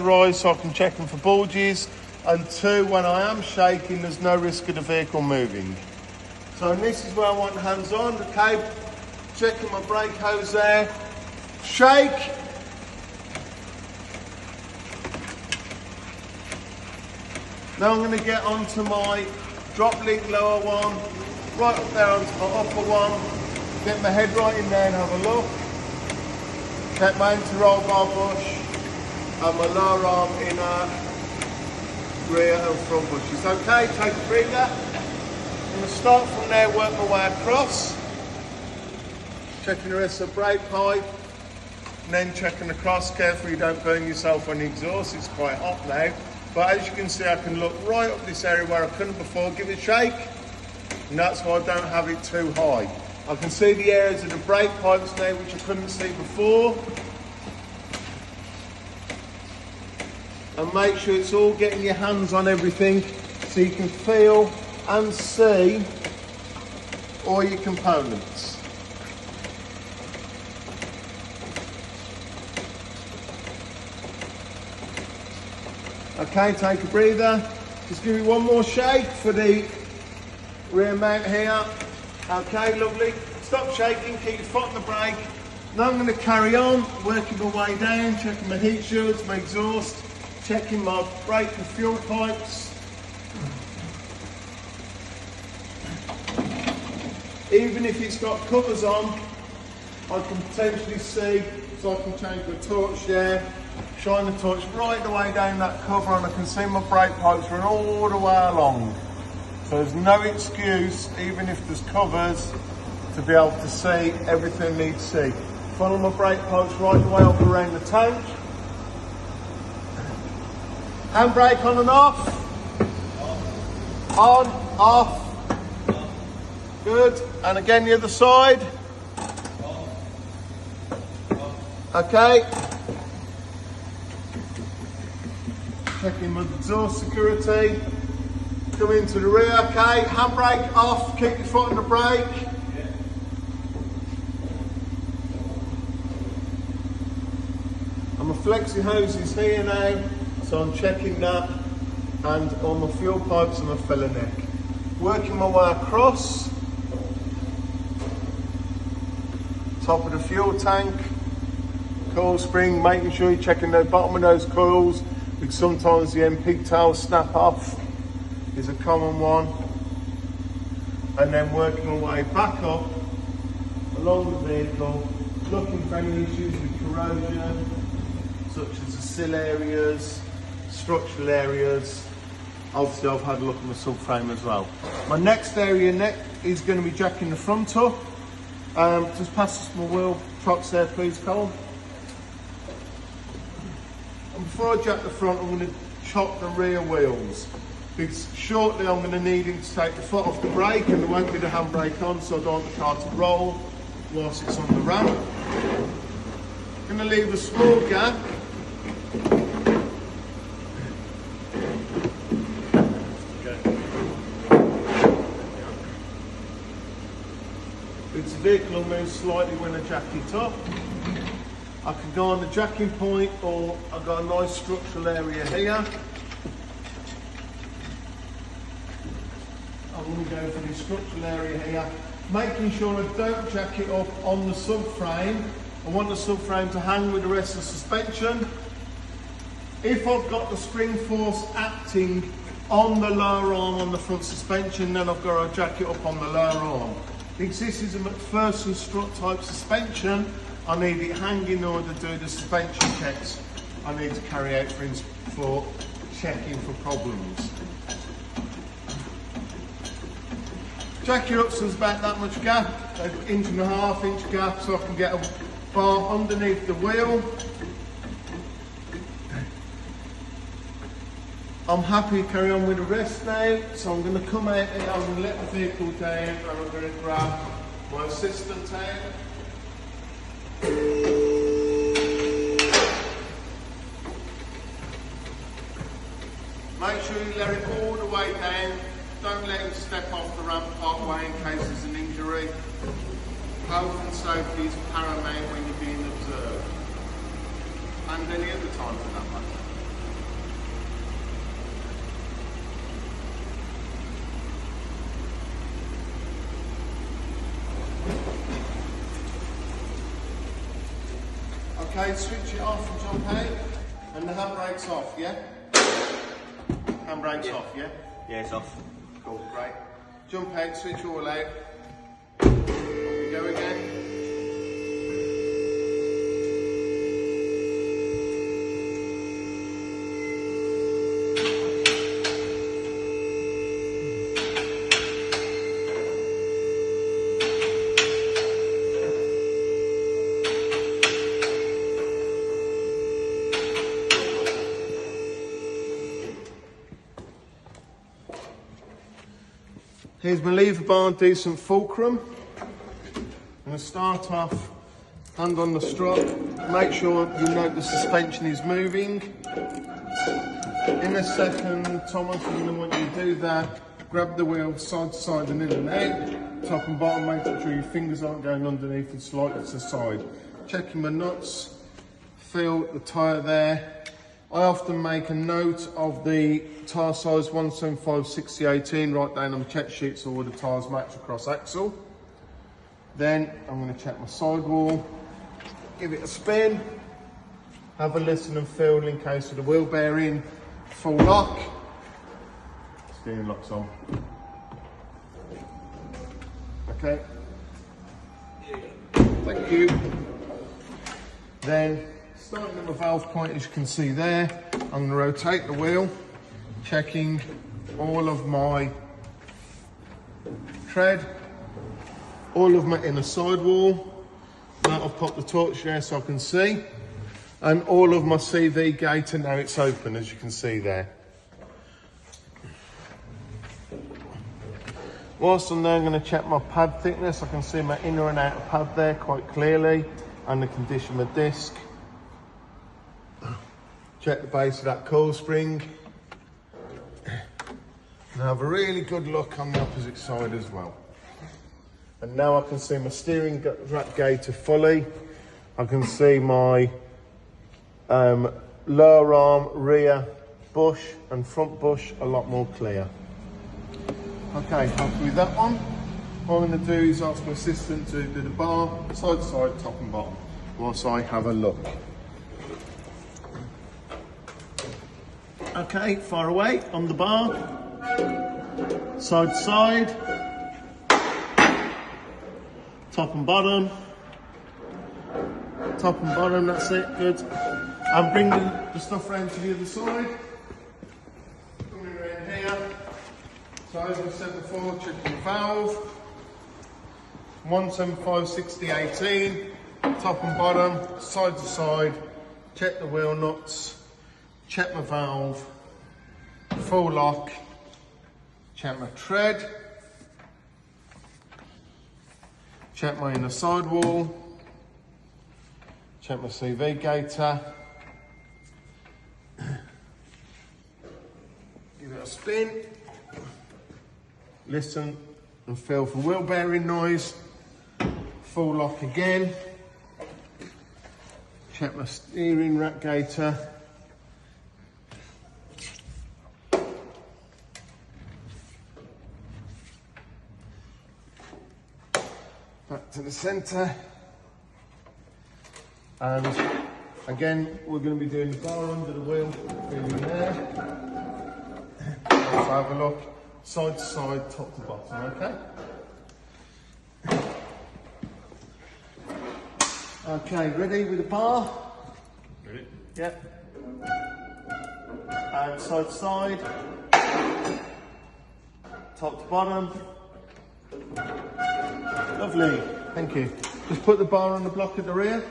pressurised so I can check them for bulges. And 2, when I am shaking, there's no risk of the vehicle moving. So this is where I want hands on, okay? Checking my brake hose there. Shake. Now I'm going to get onto my drop link lower one, right up there onto my upper one. Get my head right in there and have a look. Get my anti-roll bar bush and my lower arm inner, rear and front bushes. Okay, take a breather. I'm going to start from there, work my way across. Checking the rest of the brake pipe. And then checking across, carefully you don't burn yourself on the exhaust, it's quite hot now. But as you can see, I can look right up this area where I couldn't before, give it a shake. And that's why I don't have it too high. I can see the areas of the brake pipes now which I couldn't see before. And make sure it's all getting your hands on everything so you can feel and see all your components. Okay, take a breather. Just give me one more shake for the rear mount here. Okay, lovely. Stop shaking, keep your foot on the brake. Now I'm going to carry on, working my way down, checking my heat shields, my exhaust, checking my brake and fuel pipes. Even if it's got covers on, I can potentially see, so I can change the torch there, shine the torch right the way down that cover, and I can see my brake pipes run all the way along. So there's no excuse, even if there's covers, to be able to see everything I need to see. Follow my brake pipes right the way up around the tank. Handbrake on and off. On, off. Good. And again the other side. Okay. Checking my exhaust security. Come into the rear, okay. Handbrake off, keep your foot on the brake. And my flexi hose is here now, so I'm checking that. And on my fuel pipes and my filler neck. Working my way across. Top of the fuel tank. Coil spring, making sure you're checking the bottom of those coils, because sometimes the end pigtails snap off. Is a common one. And then working my way back up along the vehicle, looking for any issues with corrosion, such as the sill areas, structural areas. Obviously I've had a look at my subframe as well. My next area is going to be jacking the front up. Just pass us my wheel trucks there please, Cole. And before I jack the front, I'm going to chop the rear wheels. Because shortly I'm going to need him to take the foot off the brake, and there won't be the handbrake on, so I don't want the car to roll whilst it's on the ramp. I'm going to leave a small gap. Because the vehicle will move slightly when I jack it up. I can go on the jacking point, or I've got a nice structural area here. I'm going to go for the structural area here, making sure I don't jack it up on the subframe. I want the subframe to hang with the rest of the suspension. If I've got the spring force acting on the lower arm on the front suspension, then I've got to jack it up on the lower arm. Because this is a McPherson strut type suspension, I need it hanging in order to do the suspension checks I need to carry out for checking for problems. Jack it up so there's about that much gap, an 1.5 inch gap, so I can get a bar underneath the wheel. I'm happy to carry on with the rest now, so I'm going to come out here, I'm going to let the vehicle down, and I'm going to grab my assistant out. Make sure you let it all the way down. Don't let him step off the ramp partway in case there's an injury. Health and safety is paramount when you're being observed. And any other time for that matter. Okay, switch it off and jump out. And the handbrake's off, yeah? Handbrake's off, yeah? Yeah, it's off. Cool, great. Jump out, switch all out. Off we go again. Here's my lever bar, decent fulcrum. I'm going to start off, hand on the strop, make sure you note the suspension is moving. In a second, Thomas, I'm going to want you to do that. Grab the wheel side to side and in and out, top and bottom, making sure your fingers aren't going underneath and slightly to the side. Checking my nuts, feel the tyre there. I often make a note of the tyre size 175 60 18 right down on the check sheet so all the tyres match across axle. Then I'm going to check my sidewall, give it a spin, have a listen and feel in case of the wheel bearing, full lock, steering lock's on. Okay, thank you. Then starting at the valve point, as you can see there, I'm going to rotate the wheel, checking all of my tread, all of my inner sidewall. Now I've popped the torch there so I can see, and all of my CV gate, and now it's open, as you can see there. Whilst I'm there, I'm going to check my pad thickness. I can see my inner and outer pad there quite clearly, and the condition of the disc. Check the base of that coil spring. And have a really good look on the opposite side as well. And now I can see my steering rack gaiter fully. I can see my lower arm, rear bush and front bush a lot more clear. Okay, happy with that one. What I'm going to do is ask my assistant to do the bar, side to side, top and bottom, whilst I have a look. Okay, far away on the bar, side to side, top and bottom, that's it, good. I'm bringing the stuff around to the other side, coming around here. So as I said before, checking the valve, 175 60 18, top and bottom, side to side, check the wheel nuts, check my valve, full lock, check my tread, check my inner sidewall, check my CV gaiter, give it a spin, listen and feel for wheel bearing noise, full lock again, check my steering rack gaiter, back to the centre, and again we're going to be doing the bar under the wheel, feeling there. Let's have a look, side to side, top to bottom, okay? Okay, ready with the bar? Ready? Yep. And side to side, top to bottom. Lovely, thank you. Just put the bar on the block at the rear.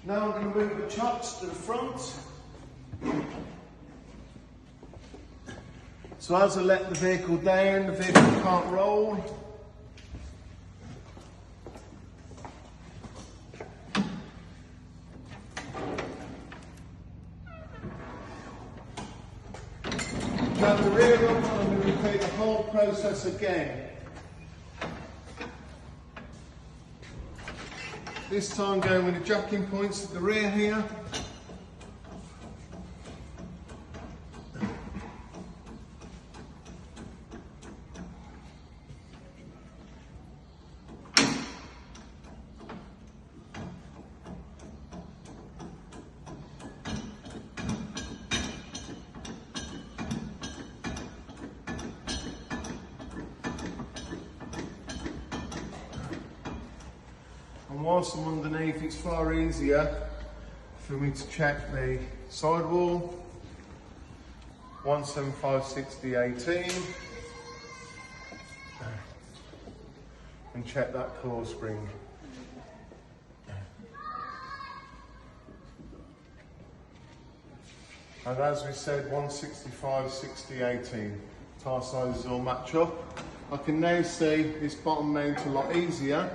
Now I'm going to move the chocks to the front. So as I let the vehicle down, the vehicle can't roll. Turn the rear up and I'm going to repeat the whole process again. This time going with the jacking points at the rear here. And whilst I'm underneath, it's far easier for me to check the sidewall, 175/60/18, and check that core spring. And as we said, 165/60/18, tire sizes all match up. I can now see this bottom mount a lot easier.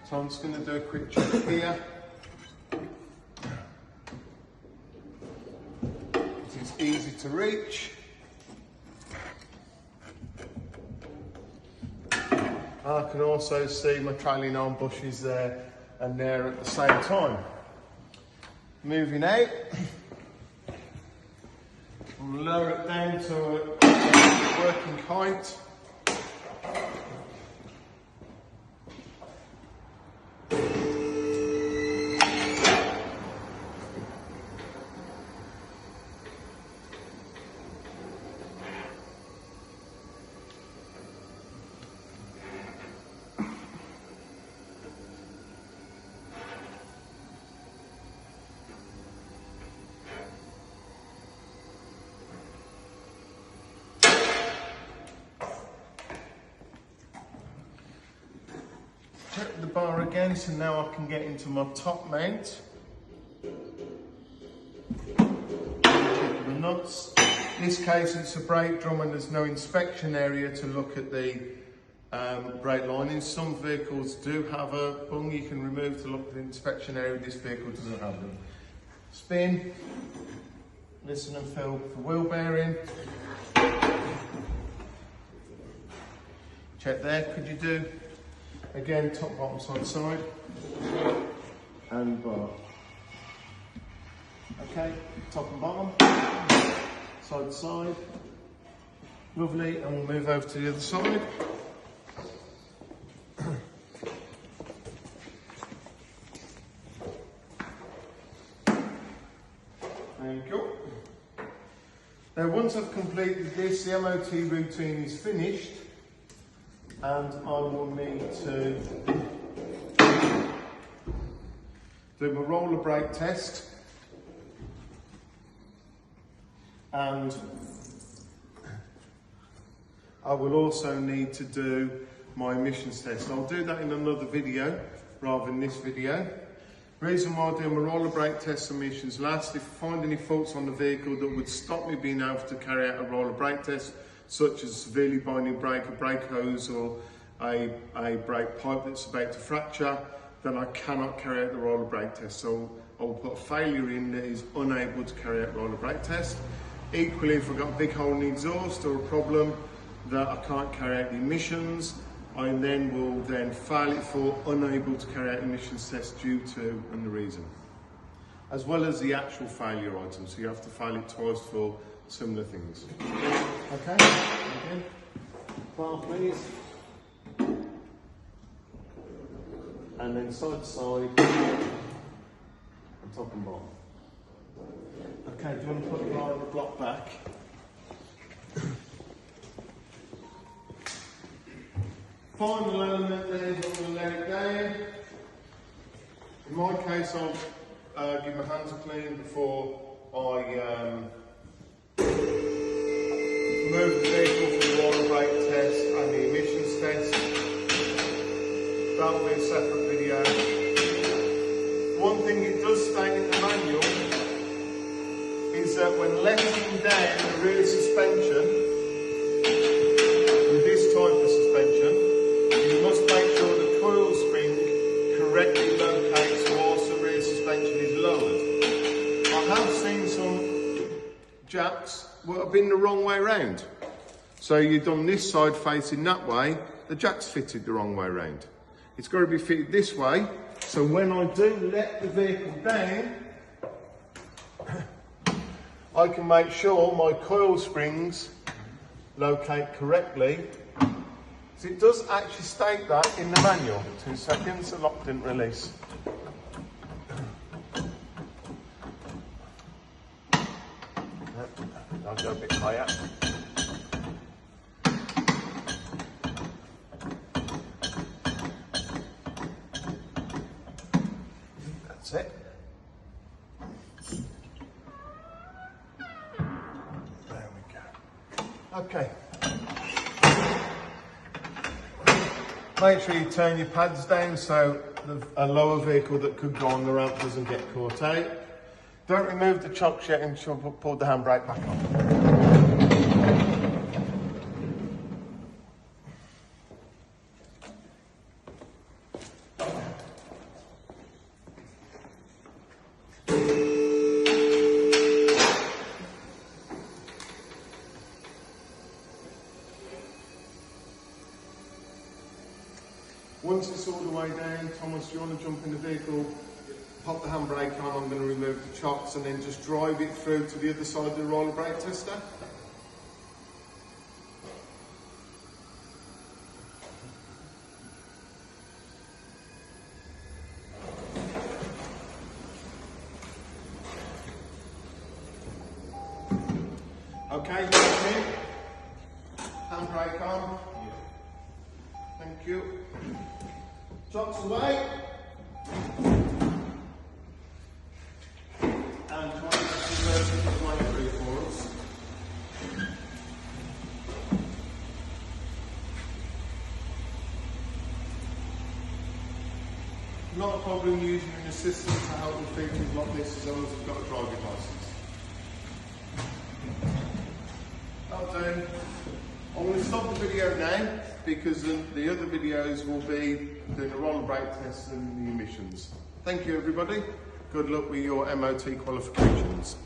So I'm just going to do a quick check here. It's easy to reach. And I can also see my trailing arm bushes there and there at the same time. Moving out, I'll lower it down to a working height. Check the bar again, so now I can get into my top mount. Check the nuts. In this case it's a brake drum and there's no inspection area to look at the brake lining. Some vehicles do have a bung you can remove to look at the inspection area. This vehicle doesn't have them. Spin, listen and feel for wheel bearing. Check there, could you do? Again, top, bottom, side, side, and bar. Okay, top and bottom, side to side. Lovely, and we'll move over to the other side. Thank you. Now, once I've completed this, the MOT routine is finished. And I will need to do my roller brake test, and I will also need to do my emissions test. I'll do that in another video rather than this video. Reason why I do my roller brake test emissions last, if I find any faults on the vehicle that would stop me being able to carry out a roller brake test, such as severely binding brake, a brake hose or a brake pipe that's about to fracture, then I cannot carry out the roller brake test. So I will put a failure in that is unable to carry out roller brake test. Equally, if I've got a big hole in the exhaust or a problem that I can't carry out the emissions, I then will fail it for unable to carry out emissions test due to and the reason. As well as the actual failure item, so you have to fail it twice for similar things. Okay, again, bar please. And then side to side, and top and bottom. Okay, do you want to put the block back? Final element then is I'm going to let it down. In my case, I'll give my hands a clean before I remove the vehicle from the roller brake test and the emissions test. That will be a separate video. One thing it does state in the manual is that when letting down the rear suspension with this type of suspension, you must make sure the coil spring correctly locates whilst the rear suspension is lowered. I have seen some Japs have been the wrong way round. So you've done this side facing that way, the jack's fitted the wrong way round. It's got to be fitted this way, so when I do let the vehicle down, I can make sure my coil springs locate correctly. So it does actually state that in the manual. 2 seconds, the lock didn't release. I'll go a bit higher. That's it. There we go. Okay. Make sure you turn your pads down so a lower vehicle that could go on the ramp doesn't get caught out. Don't remove the chocks yet until we've pulled the handbrake back on. Once it's all the way down, Thomas, do you want to jump in the vehicle, pop the handbrake on, I'm going to remove the chocks and then just drive it through to the other side of the roller brake tester. Okay, that's it. Handbrake on. Thank you. Chocks away. And try to reverse it the way through for us. Not a problem using an assistant to help with features like this as long as you've got a driving licence. Well done. I'm going to stop the video now because the other videos will be doing the roller brake tests and the emissions. Thank you everybody. Good luck with your MOT qualifications.